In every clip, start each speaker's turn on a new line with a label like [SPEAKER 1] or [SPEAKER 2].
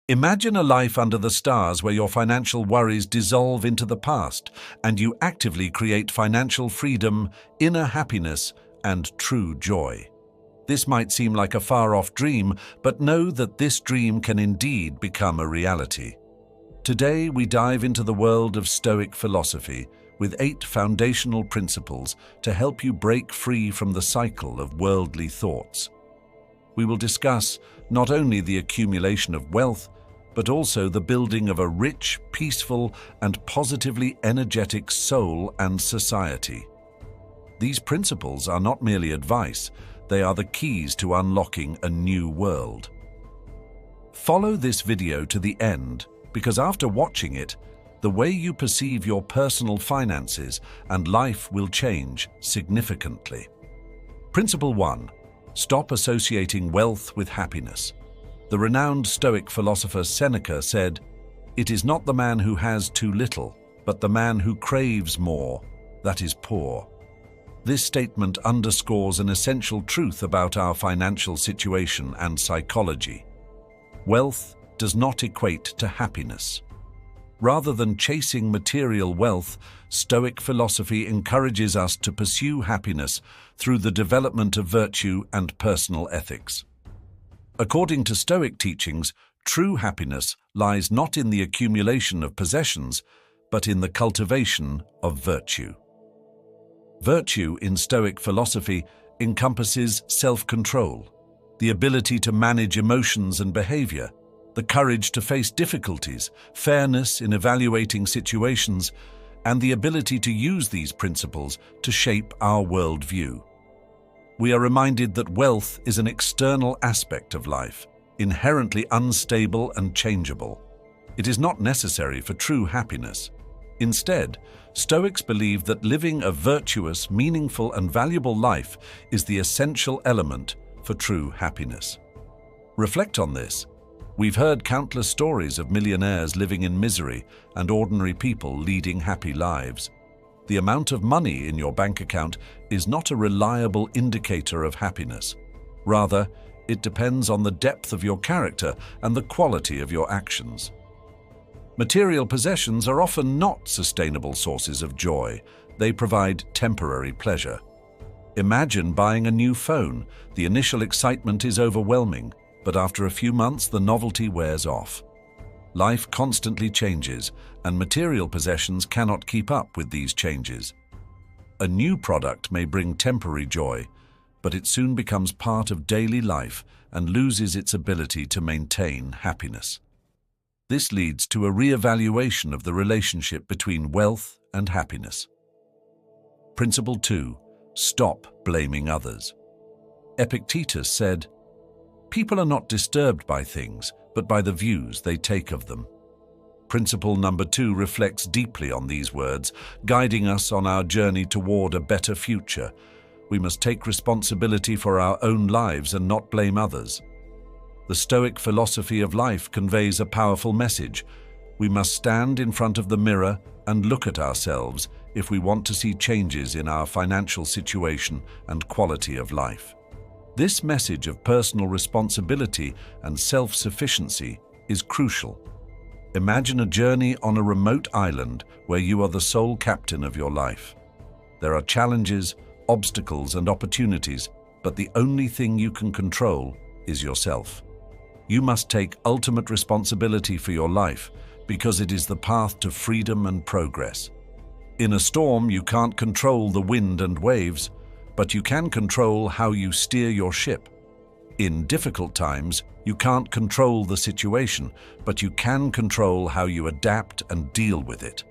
[SPEAKER 1] Imagine a life under the stars where your financial worries dissolve into the past and you actively create financial freedom, inner happiness, and true joy. This might seem like a far-off dream, but know that this dream can indeed become a reality. Today, we dive into the world of Stoic philosophy with 8 foundational principles to help you break free from the cycle of worldly thoughts. We will discuss not only the accumulation of wealth, but also the building of a rich, peaceful, and positively energetic soul and society. These principles are not merely advice, they are the keys to unlocking a new world. Follow this video to the end, because after watching it, the way you perceive your personal finances and life will change significantly. Principle 1. Stop associating wealth with happiness. The renowned Stoic philosopher Seneca said, "It is not the man who has too little, but the man who craves more, that is poor." This statement underscores an essential truth about our financial situation and psychology. Wealth does not equate to happiness. Rather than chasing material wealth, Stoic philosophy encourages us to pursue happiness through the development of virtue and personal ethics. According to Stoic teachings, true happiness lies not in the accumulation of possessions, but in the cultivation of virtue. Virtue in Stoic philosophy encompasses self-control, the ability to manage emotions and behavior, the courage to face difficulties, fairness in evaluating situations, and the ability to use these principles to shape our worldview. We are reminded that wealth is an external aspect of life, inherently unstable and changeable. It is not necessary for true happiness. Instead, Stoics believe that living a virtuous, meaningful, and valuable life is the essential element for true happiness. Reflect on this. We've heard countless stories of millionaires living in misery and ordinary people leading happy lives. The amount of money in your bank account is not a reliable indicator of happiness. Rather, it depends on the depth of your character and the quality of your actions. Material possessions are often not sustainable sources of joy. They provide temporary pleasure. Imagine buying a new phone. The initial excitement is overwhelming, but after a few months, the novelty wears off. Life constantly changes, and material possessions cannot keep up with these changes. A new product may bring temporary joy, but it soon becomes part of daily life and loses its ability to maintain happiness. This leads to a re-evaluation of the relationship between wealth and happiness. Principle 2. Stop blaming others. Epictetus said, "People are not disturbed by things, but by the views they take of them." Principle number 2 reflects deeply on these words, guiding us on our journey toward a better future. We must take responsibility for our own lives and not blame others. The Stoic philosophy of life conveys a powerful message. We must stand in front of the mirror and look at ourselves if we want to see changes in our financial situation and quality of life. This message of personal responsibility and self-sufficiency is crucial. Imagine a journey on a remote island where you are the sole captain of your life. There are challenges, obstacles, and opportunities, but the only thing you can control is yourself. You must take ultimate responsibility for your life because it is the path to freedom and progress. In a storm, you can't control the wind and waves, but you can control how you steer your ship. In difficult times, you can't control the situation, but you can control how you adapt and deal with it.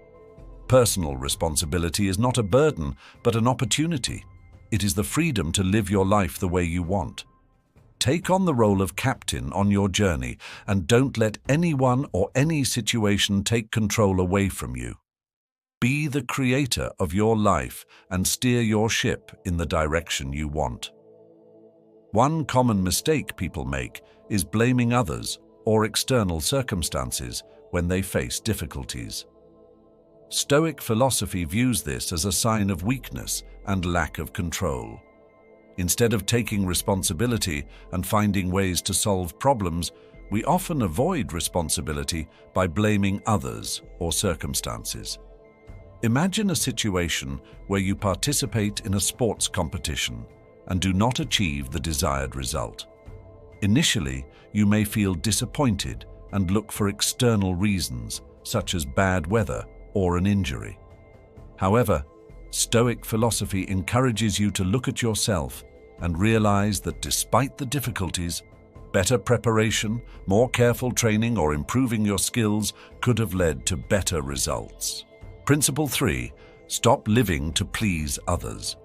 [SPEAKER 1] Personal responsibility is not a burden, but an opportunity. It is the freedom to live your life the way you want. Take on the role of captain on your journey and don't let anyone or any situation take control away from you. Be the creator of your life and steer your ship in the direction you want. One common mistake people make is blaming others or external circumstances when they face difficulties. Stoic philosophy views this as a sign of weakness and lack of control. Instead of taking responsibility and finding ways to solve problems, We often avoid responsibility by blaming others or circumstances. Imagine a situation where you participate in a sports competition and do not achieve the desired result. Initially, you may feel disappointed and look for external reasons, such as bad weather or an injury. However, Stoic philosophy encourages you to look at yourself and realize that despite the difficulties, better preparation, more careful training, or improving your skills could have led to better results. Principle 3. Stop living to please others.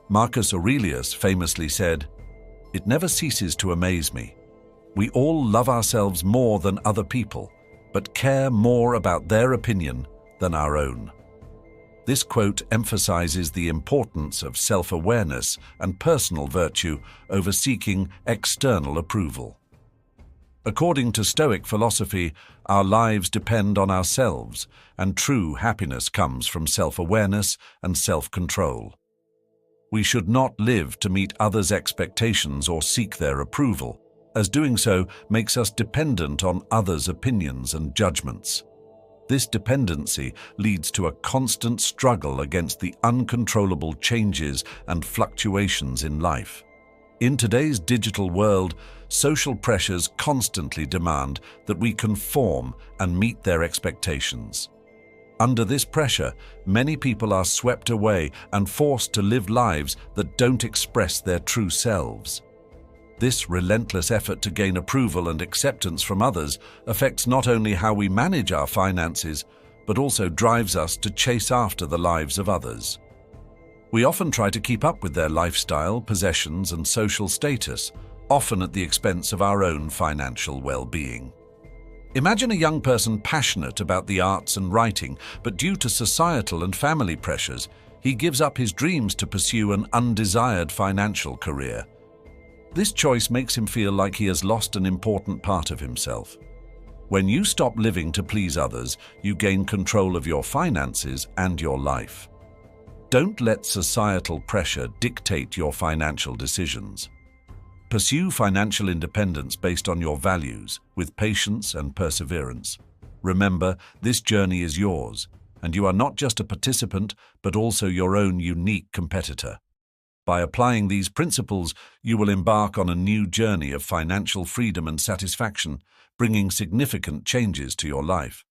[SPEAKER 1] Marcus Aurelius famously said, "It never ceases to amaze me. We all love ourselves more than other people, but care more about their opinion than our own." This quote emphasizes the importance of self-awareness and personal virtue over seeking external approval. According to Stoic philosophy, our lives depend on ourselves, and true happiness comes from self-awareness and self-control. We should not live to meet others' expectations or seek their approval, as doing so makes us dependent on others' opinions and judgments. This dependency leads to a constant struggle against the uncontrollable changes and fluctuations in life. In today's digital world, social pressures constantly demand that we conform and meet their expectations. Under this pressure, many people are swept away and forced to live lives that don't express their true selves. This relentless effort to gain approval and acceptance from others affects not only how we manage our finances, but also drives us to chase after the lives of others. We often try to keep up with their lifestyle, possessions, and social status, often at the expense of our own financial well-being. Imagine a young person passionate about the arts and writing, but due to societal and family pressures, he gives up his dreams to pursue an undesired financial career. This choice makes him feel like he has lost an important part of himself. When you stop living to please others, you gain control of your finances and your life. Don't let societal pressure dictate your financial decisions. Pursue financial independence based on your values, with patience and perseverance. Remember, this journey is yours, and you are not just a participant, but also your own unique competitor. By applying these principles, you will embark on a new journey of financial freedom and satisfaction, bringing significant changes to your life.